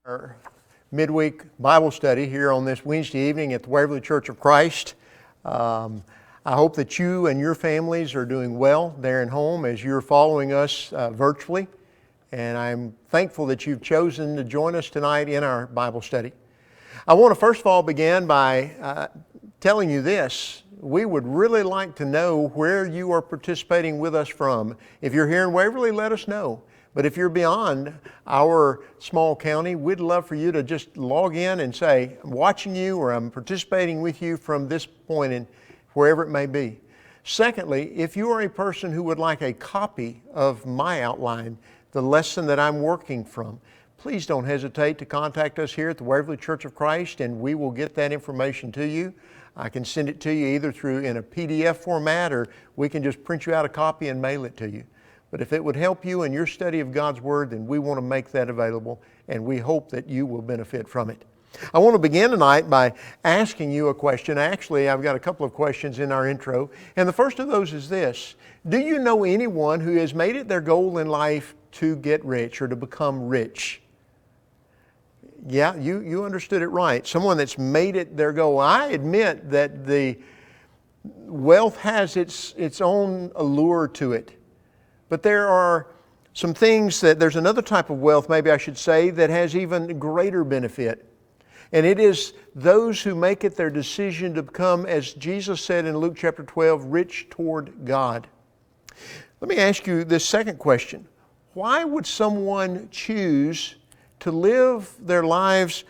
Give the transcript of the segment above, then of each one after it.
Our midweek Bible study here on this Wednesday evening at the Waverly Church of Christ. I hope that you and your families are doing well there at home as you're following us virtually. And I'm thankful that you've chosen to join us tonight in our Bible study. I want to first of all begin by telling you this. We would really like to know where you are participating with us from. If you're here in Waverly, let us know. But if you're beyond our small county, we'd love for you to just log in and say, I'm watching you or I'm participating with you from this point in wherever it may be. Secondly, if you are a person who would like a copy of my outline, the lesson that I'm working from, please don't hesitate to contact us here at the Waverly Church of Christ and we will get that information to you. I can send it to you either through in a PDF format or we can just print you out a copy and mail it to you. But if it would help you in your study of God's Word, then we want to make that available, and we hope that you will benefit from it. I want to begin tonight by asking you a question. Actually, I've got a couple of questions in our intro, and the first of those is this. Do you know anyone who has made it their goal in life to get rich or to become rich? Yeah, you understood it right. Someone that's made it their goal. I admit that the wealth has its own allure to it. But there are some things there's another type of wealth, maybe I should say, that has even greater benefit. And it is those who make it their decision to become, as Jesus said in Luke chapter 12, rich toward God. Let me ask you this second question. Why would someone choose to live their lives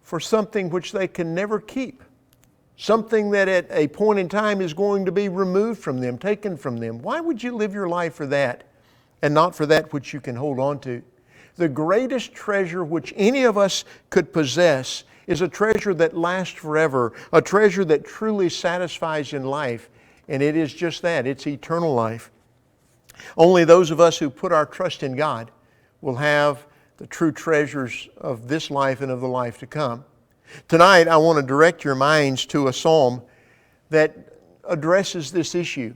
for something which they can never keep? Something that at a point in time is going to be removed from them, taken from them. Why would you live your life for that and not for that which you can hold on to? The greatest treasure which any of us could possess is a treasure that lasts forever, a treasure that truly satisfies in life, and it is just that, it's eternal life. Only those of us who put our trust in God will have the true treasures of this life and of the life to come. Tonight, I want to direct your minds to a psalm that addresses this issue.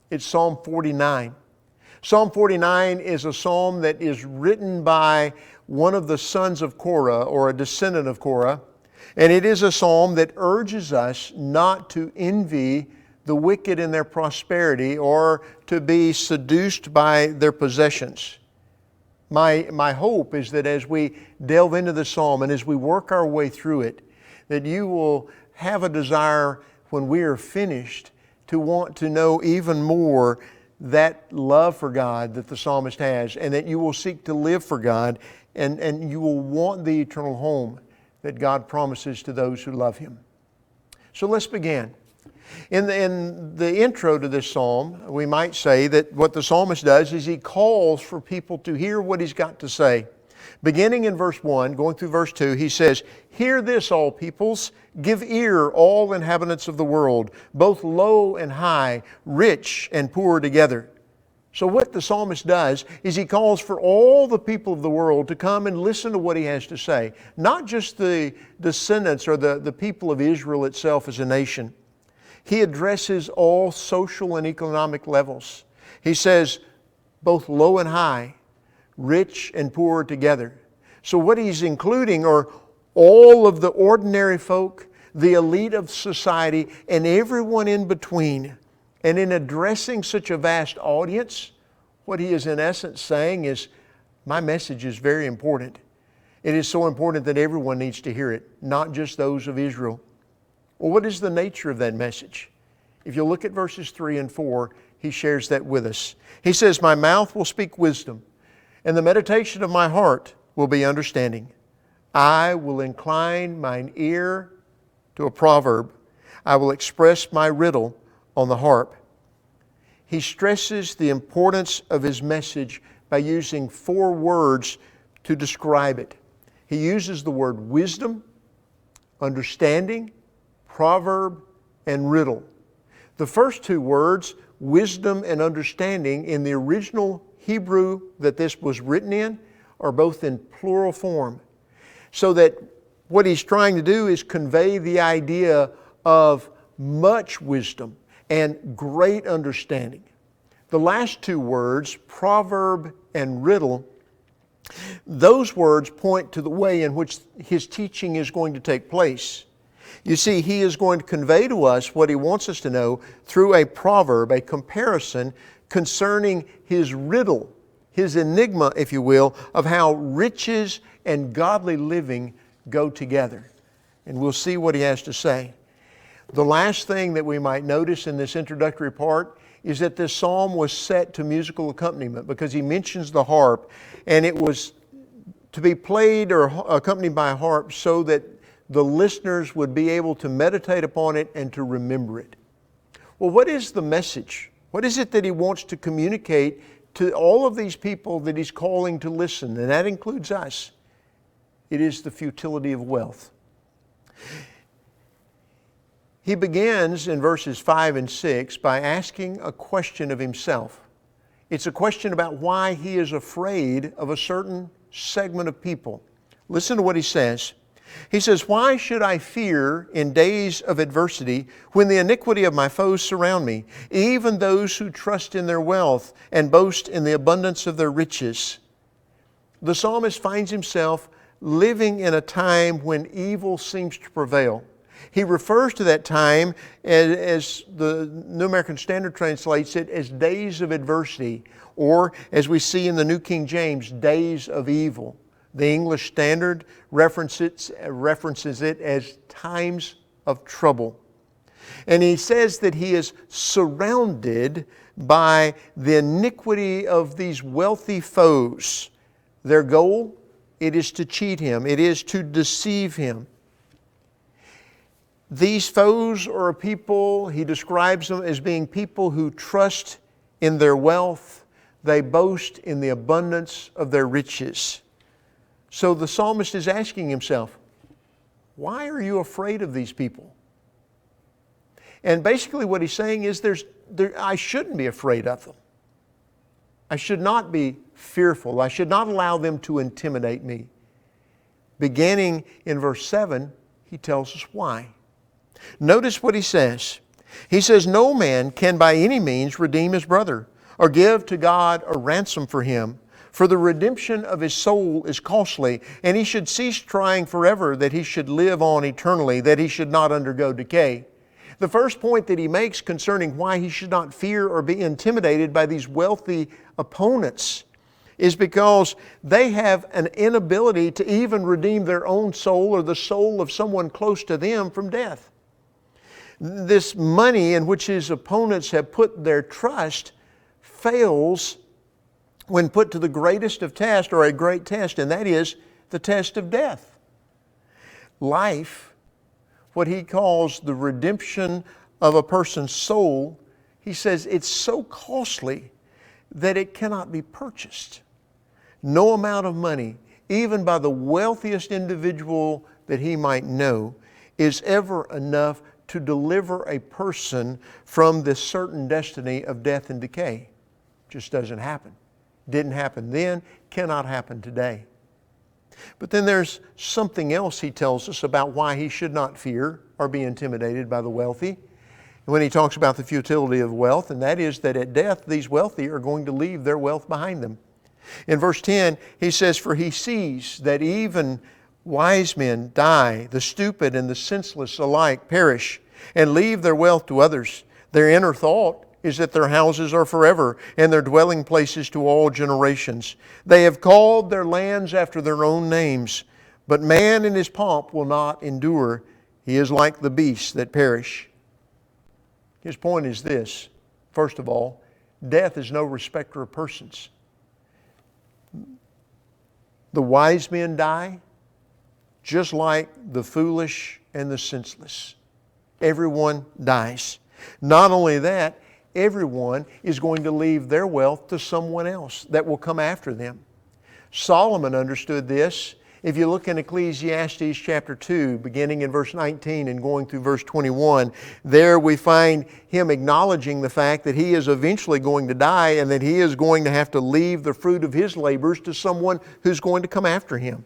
It's Psalm 49. Psalm 49 is a psalm that is written by one of the sons of Korah, or a descendant of Korah, and it is a psalm that urges us not to envy the wicked in their prosperity or to be seduced by their possessions. My hope is that as we delve into the psalm and as we work our way through it, that you will have a desire when we are finished to want to know even more that love for God that the psalmist has, and that you will seek to live for God and you will want the eternal home that God promises to those who love Him. So let's begin. In the intro to this psalm, we might say that what the psalmist does is he calls for people to hear what he's got to say. Beginning in verse 1, going through verse 2, he says, "Hear this, all peoples, give ear, all inhabitants of the world, both low and high, rich and poor together." So what the psalmist does is he calls for all the people of the world to come and listen to what he has to say. Not just the descendants or the people of Israel itself as a nation. He addresses all social and economic levels. He says, both low and high, rich and poor together. So what he's including are all of the ordinary folk, the elite of society, and everyone in between. And in addressing such a vast audience, what he is in essence saying is, my message is very important. It is so important that everyone needs to hear it, not just those of Israel. Well, what is the nature of that message? If you look at verses 3 and 4, he shares that with us. He says, "My mouth will speak wisdom, and the meditation of my heart will be understanding. I will incline mine ear to a proverb. I will express my riddle on the harp." He stresses the importance of his message by using 4 words to describe it. He uses the word wisdom, understanding, proverb, and riddle. The first 2 words, wisdom and understanding, in the original Hebrew that this was written in, are both in plural form. So that what he's trying to do is convey the idea of much wisdom and great understanding. The last 2 words, proverb and riddle, Those words point to the way in which his teaching is going to take place. You see, he is going to convey to us what he wants us to know through a proverb, a comparison concerning his riddle, his enigma, if you will, of how riches and godly living go together. And we'll see what he has to say. The last thing that we might notice in this introductory part is that this psalm was set to musical accompaniment, because he mentions the harp, and it was to be played or accompanied by a harp so that the listeners would be able to meditate upon it and to remember it. Well, what is the message? What is it that he wants to communicate to all of these people that he's calling to listen? And that includes us. It is the futility of wealth. He begins in verses 5 and 6 by asking a question of himself. It's a question about why he is afraid of a certain segment of people. Listen to what he says. He says, "Why should I fear in days of adversity when the iniquity of my foes surround me, even those who trust in their wealth and boast in the abundance of their riches?" The psalmist finds himself living in a time when evil seems to prevail. He refers to that time as the New American Standard translates it as days of adversity, or as we see in the New King James, days of evil. The English Standard references it as times of trouble. And he says that he is surrounded by the iniquity of these wealthy foes. Their goal, it is to cheat him. It is to deceive him. These foes are a people, he describes them as being people who trust in their wealth. They boast in the abundance of their riches. So the psalmist is asking himself, why are you afraid of these people? And basically what he's saying is I shouldn't be afraid of them. I should not be fearful. I should not allow them to intimidate me. Beginning in verse 7, he tells us why. Notice what he says. He says, "No man can by any means redeem his brother, or give to God a ransom for him. For the redemption of his soul is costly, and he should cease trying forever, that he should live on eternally, that he should not undergo decay." The first point that he makes concerning why he should not fear or be intimidated by these wealthy opponents is because they have an inability to even redeem their own soul or the soul of someone close to them from death. This money in which his opponents have put their trust fails when put to the greatest of tests, or a great test, and that is the test of death. Life, what he calls the redemption of a person's soul, he says it's so costly that it cannot be purchased. No amount of money, even by the wealthiest individual that he might know, is ever enough to deliver a person from this certain destiny of death and decay. Just doesn't happen. Didn't happen then, cannot happen today. But then there's something else he tells us about why he should not fear or be intimidated by the wealthy. When he talks about the futility of wealth, and that is that at death these wealthy are going to leave their wealth behind them. In verse 10, he says, "For he sees that even wise men die, the stupid and the senseless alike perish, and leave their wealth to others. Their inner thought is that their houses are forever, and their dwelling places to all generations. They have called their lands after their own names, but man in his pomp will not endure. He is like the beasts that perish." His point is this: first of all, death is no respecter of persons. The wise men die just like the foolish and the senseless. Everyone dies. Not only that, everyone is going to leave their wealth to someone else that will come after them. Solomon understood this. If you look in Ecclesiastes chapter 2, beginning in verse 19 and going through verse 21, there we find him acknowledging the fact that he is eventually going to die and that he is going to have to leave the fruit of his labors to someone who's going to come after him.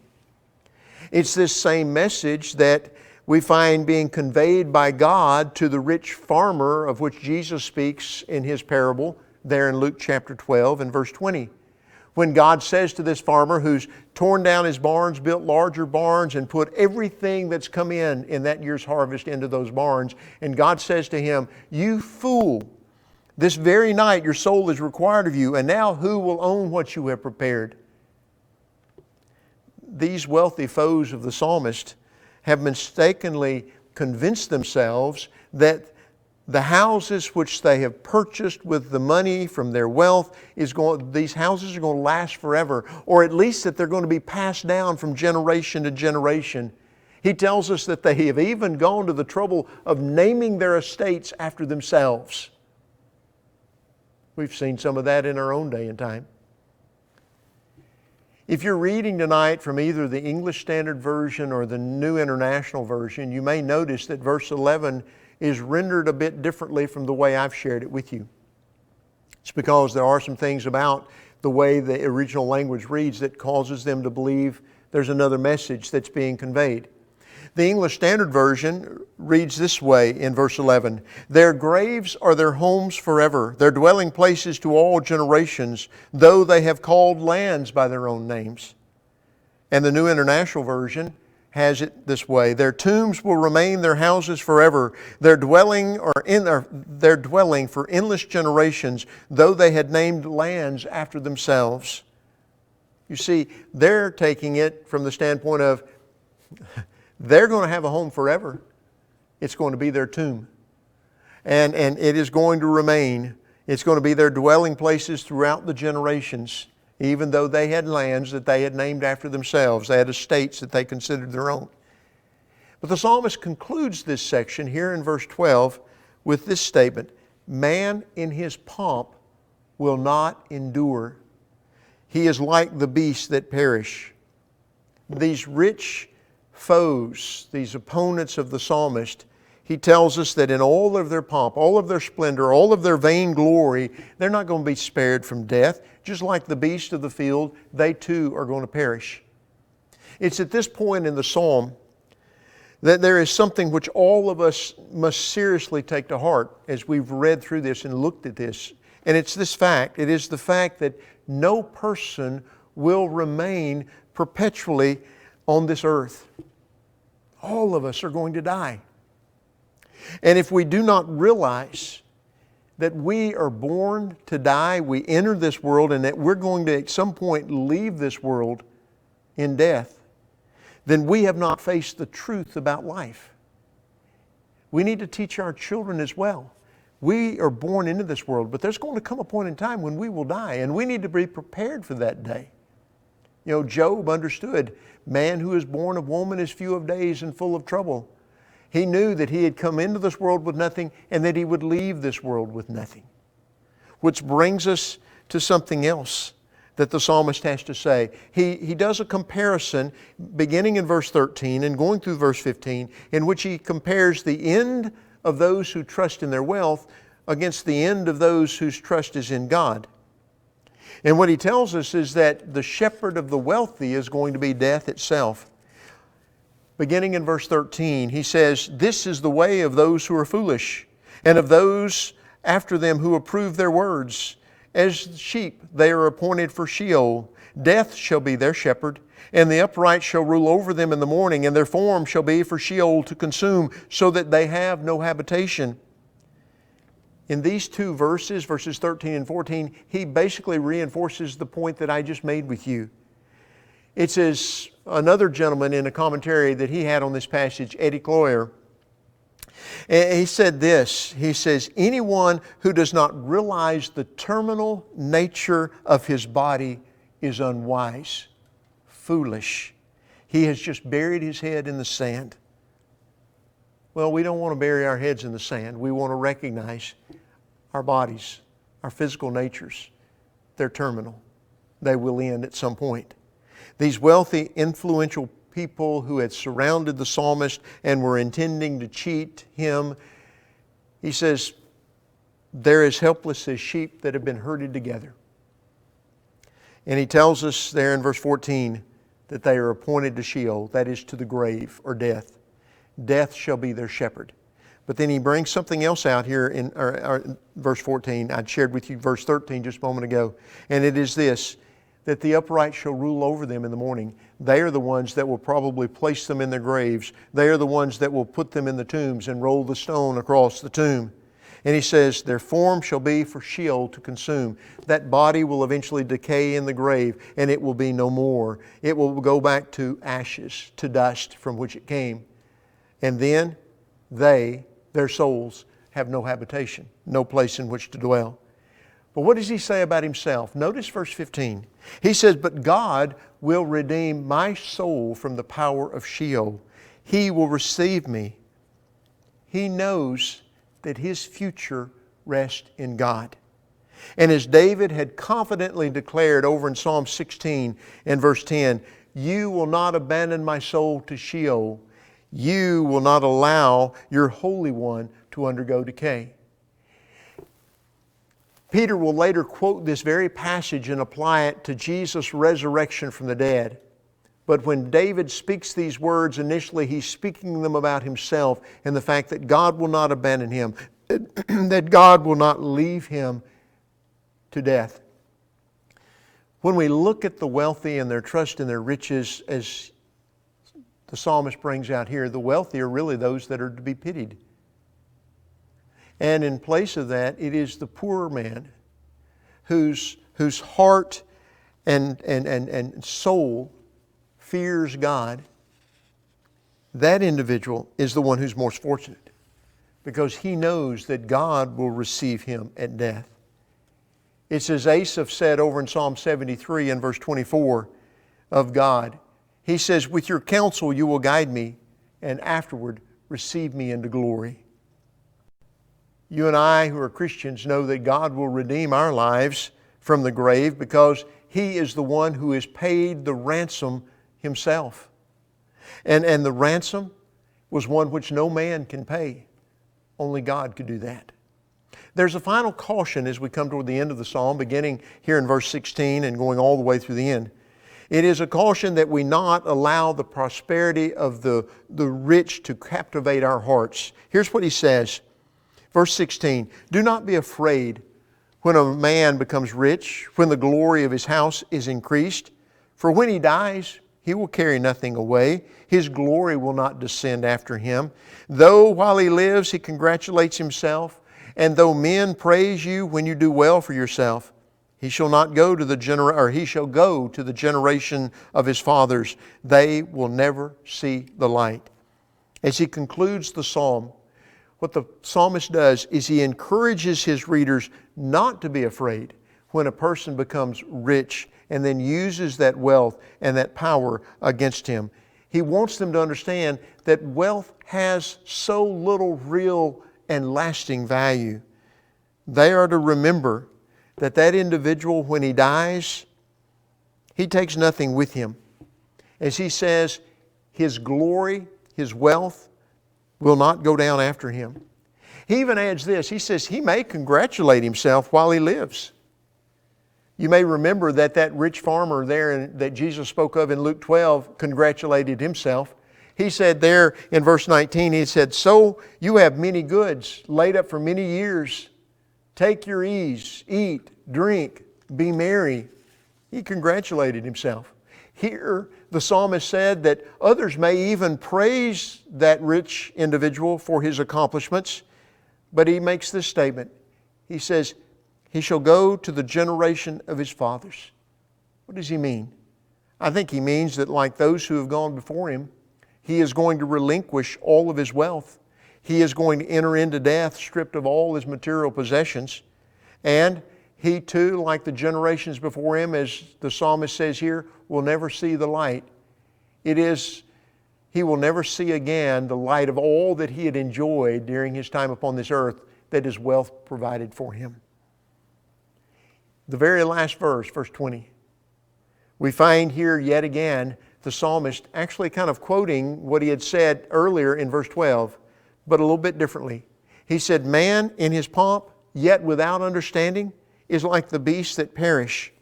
It's this same message that we find being conveyed by God to the rich farmer, of which Jesus speaks in his parable there in Luke chapter 12 and verse 20. When God says to this farmer who's torn down his barns, built larger barns, and put everything that's come in that year's harvest into those barns, and God says to him, "You fool, this very night your soul is required of you, and now who will own what you have prepared?" These wealthy foes of the psalmist have mistakenly convinced themselves that the houses which they have purchased with the money from their wealth, these houses are going to last forever, or at least that they're going to be passed down from generation to generation. He tells us that they have even gone to the trouble of naming their estates after themselves. We've seen some of that in our own day and time. If you're reading tonight from either the English Standard Version or the New International Version, you may notice that verse 11 is rendered a bit differently from the way I've shared it with you. It's because there are some things about the way the original language reads that causes them to believe there's another message that's being conveyed. The English Standard Version reads this way in verse 11, "Their graves are their homes forever, their dwelling places to all generations, though they have called lands by their own names." And the New International Version has it this way, "Their tombs will remain their houses forever, their dwelling for endless generations, though they had named lands after themselves." You see, they're taking it from the standpoint of they're going to have a home forever. It's going to be their tomb. And it is going to remain. It's going to be their dwelling places throughout the generations. Even though they had lands that they had named after themselves. They had estates that they considered their own. But the psalmist concludes this section here in verse 12 with this statement, "Man in his pomp will not endure. He is like the beasts that perish." These rich foes, these opponents of the psalmist, he tells us that in all of their pomp, all of their splendor, all of their vain glory, they're not going to be spared from death. Just like the beasts of the field, they too are going to perish. It's at this point in the psalm that there is something which all of us must seriously take to heart as we've read through this and looked at this. And it's this fact. It is the fact that no person will remain perpetually on this earth. All of us are going to die. And if we do not realize that we are born to die, we enter this world, and that we're going to at some point leave this world in death, then we have not faced the truth about life. We need to teach our children as well. We are born into this world, but there's going to come a point in time when we will die, and we need to be prepared for that day. You know, Job understood, man who is born of woman is few of days and full of trouble. He knew that he had come into this world with nothing and that he would leave this world with nothing. Which brings us to something else that the psalmist has to say. He does a comparison beginning in verse 13 and going through verse 15 in which he compares the end of those who trust in their wealth against the end of those whose trust is in God. And what he tells us is that the shepherd of the wealthy is going to be death itself. Beginning in verse 13, he says, "This is the way of those who are foolish, and of those after them who approve their words. As sheep they are appointed for Sheol. Death shall be their shepherd, and the upright shall rule over them in the morning, and their form shall be for Sheol to consume, so that they have no habitation." In these two verses, verses 13 and 14, he basically reinforces the point that I just made with you. It's as another gentleman in a commentary that he had on this passage, Eddie Cloyer, he said this, he says, "Anyone who does not realize the terminal nature of his body is unwise, foolish. He has just buried his head in the sand." Well, we don't want to bury our heads in the sand. We want to recognize our bodies, our physical natures. They're terminal. They will end at some point. These wealthy, influential people who had surrounded the psalmist and were intending to cheat him, he says, they're as helpless as sheep that have been herded together. And he tells us there in verse 14 that they are appointed to Sheol, that is to the grave or death. Death shall be their shepherd. But then he brings something else out here in verse 14. I'd shared with you verse 13 just a moment ago. And it is this, that the upright shall rule over them in the morning. They are the ones that will probably place them in their graves. They are the ones that will put them in the tombs and roll the stone across the tomb. And he says, their form shall be for Sheol to consume. That body will eventually decay in the grave, and it will be no more. It will go back to ashes, to dust from which it came. And then their souls, have no habitation, no place in which to dwell. But what does he say about himself? Notice verse 15. He says, but God will redeem my soul from the power of Sheol. He will receive me. He knows that his future rests in God. And as David had confidently declared over in Psalm 16 and verse 10, you will not abandon my soul to Sheol. You will not allow your Holy One to undergo decay. Peter will later quote this very passage and apply it to Jesus' resurrection from the dead. But when David speaks these words, initially he's speaking them about himself and the fact that God will not abandon him, that God will not leave him to death. When we look at the wealthy and their trust in their riches, as the psalmist brings out here, the wealthy are really those that are to be pitied. And in place of that, it is the poor man whose heart and soul fears God. That individual is the one who's most fortunate because he knows that God will receive him at death. It's as Asaph said over in Psalm 73 and verse 24 of God. He says, with your counsel you will guide me and afterward receive me into glory. You and I who are Christians know that God will redeem our lives from the grave because He is the one who has paid the ransom Himself. And the ransom was one which no man can pay. Only God could do that. There's a final caution as we come toward the end of the psalm, beginning here in verse 16 and going all the way through the end. It is a caution that we not allow the prosperity of the rich to captivate our hearts. Here's what he says. Verse 16, do not be afraid when a man becomes rich, when the glory of his house is increased. For when he dies, he will carry nothing away. His glory will not descend after him. Though while he lives, he congratulates himself, and though men praise you when you do well for yourself, he shall go to the generation of his fathers. They will never see the light. As he concludes the psalm, what the psalmist does is he encourages his readers not to be afraid when a person becomes rich and then uses that wealth and that power against him. He wants them to understand that wealth has so little real and lasting value. They are to remember that that individual, when he dies, he takes nothing with him. As he says, his glory, his wealth, will not go down after him. He even adds this. He says he may congratulate himself while he lives. You may remember that rich farmer there that Jesus spoke of in Luke 12 congratulated himself. He said there in verse 19, he said, so you have many goods laid up for many years. Take your ease, eat, drink, be merry. He congratulated himself. Here, the psalmist said that others may even praise that rich individual for his accomplishments, but he makes this statement. He says, he shall go to the generation of his fathers. What does he mean? I think he means that like those who have gone before him, he is going to relinquish all of his wealth. He is going to enter into death stripped of all his material possessions. And he too, like the generations before him, as the psalmist says here, will never see the light. He will never see again the light of all that he had enjoyed during his time upon this earth that his wealth provided for him. The very last verse, verse 20, we find here yet again the psalmist actually kind of quoting what he had said earlier in verse 12, but a little bit differently. He said, man in his pomp, yet without understanding, is like the beasts that perish.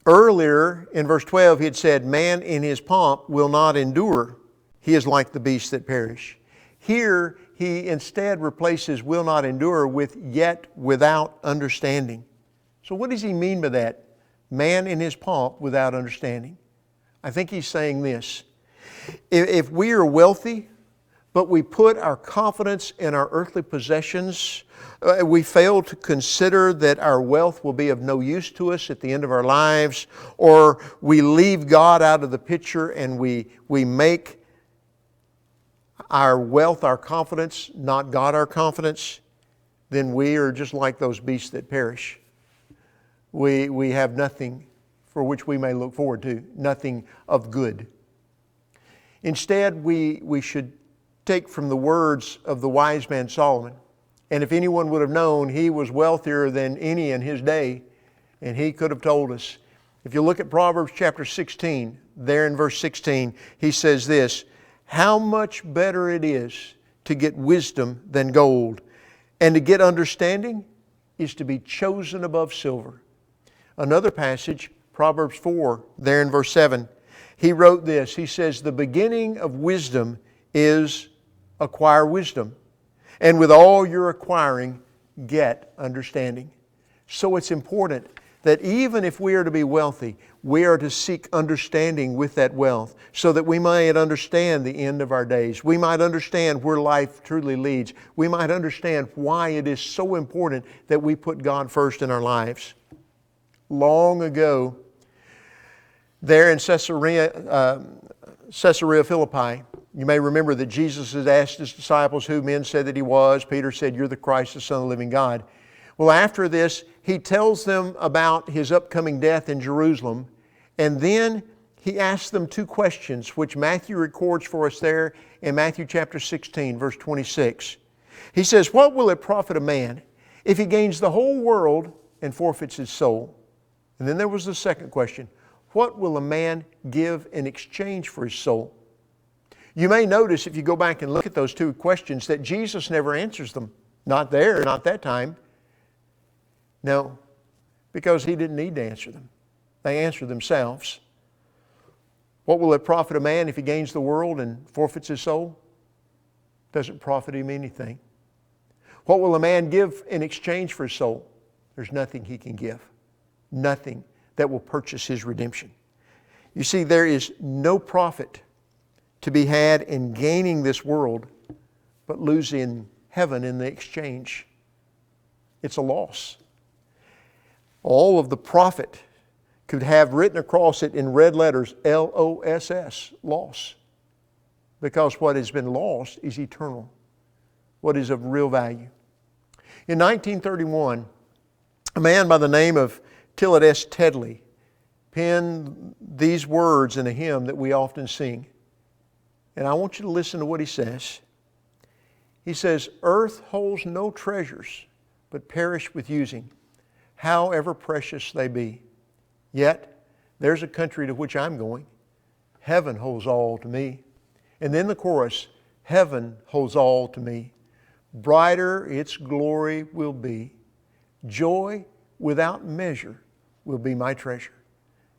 Earlier in verse 12 he had said, man in his pomp will not endure. He is like the beasts that perish. Here he instead replaces will not endure with yet without understanding. So what does he mean by that? man in his pomp without understanding. I think he's saying this. If we are wealthy, but we put our confidence in our earthly possessions, we fail to consider that our wealth will be of no use to us at the end of our lives, or we leave God out of the picture and we make our wealth our confidence, not God our confidence, then we are just like those beasts that perish. We have nothing for which we may look forward to, nothing of good. Instead, we should take from the words of the wise man Solomon. And if anyone would have known, he was wealthier than any in his day, and he could have told us. If you look at Proverbs chapter 16, there in verse 16, he says this, "How much better it is to get wisdom than gold, and to get understanding is to be chosen above silver." Another passage, Proverbs 4, there in verse 7, he wrote this. He says, "The beginning of wisdom is acquire wisdom, and with all your acquiring, get understanding." So it's important that even if we are to be wealthy, we are to seek understanding with that wealth so that we might understand the end of our days. We might understand where life truly leads. We might understand why it is so important that we put God first in our lives. Long ago, there in Caesarea Philippi, you may remember that Jesus had asked His disciples who men said that He was. Peter said, "You're the Christ, the Son of the living God." Well, after this, He tells them about His upcoming death in Jerusalem, and then He asks them two questions, which Matthew records for us there in Matthew chapter 16, verse 26. He says, "What will it profit a man if he gains the whole world and forfeits his soul?" And then there was the second question, "What will a man give in exchange for his soul?" You may notice if you go back and look at those two questions that Jesus never answers them. Not there, not that time. No, because He didn't need to answer them. They answer themselves. What will it profit a man if he gains the world and forfeits his soul? Doesn't profit him anything. What will a man give in exchange for his soul? There's nothing he can give. Nothing that will purchase his redemption. You see, there is no profit to be had in gaining this world, but losing heaven in the exchange. It's a loss. All of the profit could have written across it in red letters, LOSS, loss. Because what has been lost is eternal, what is of real value. In 1931, a man by the name of Tillet S. Tedley penned these words in a hymn that we often sing. And I want you to listen to what he says. He says, "Earth holds no treasures, but perish with using, however precious they be. Yet there's a country to which I'm going. Heaven holds all to me." And then the chorus, "Heaven holds all to me. Brighter its glory will be. Joy without measure will be my treasure.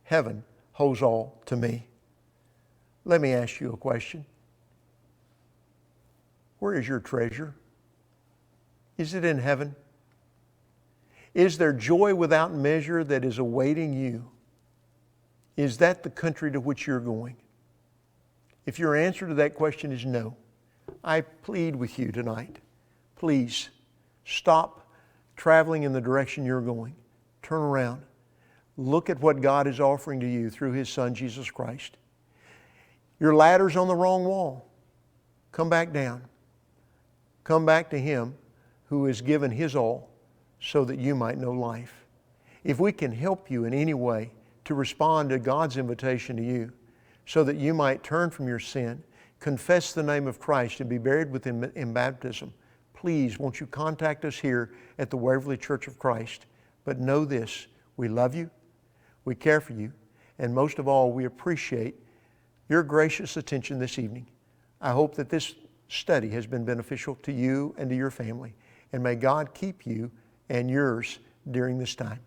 Heaven holds all to me." Let me ask you a question. Where is your treasure? Is it in heaven? Is there joy without measure that is awaiting you? Is that the country to which you're going? If your answer to that question is no, I plead with you tonight, please stop traveling in the direction you're going. Turn around. Look at what God is offering to you through His Son, Jesus Christ. Your ladder's on the wrong wall. Come back down. Come back to Him who has given His all so that you might know life. If we can help you in any way to respond to God's invitation to you so that you might turn from your sin, confess the name of Christ, and be buried with Him in baptism, please won't you contact us here at the Waverly Church of Christ. But know this, we love you, we care for you, and most of all, we appreciate your gracious attention this evening. I hope that this study has been beneficial to you and to your family. And may God keep you and yours during this time.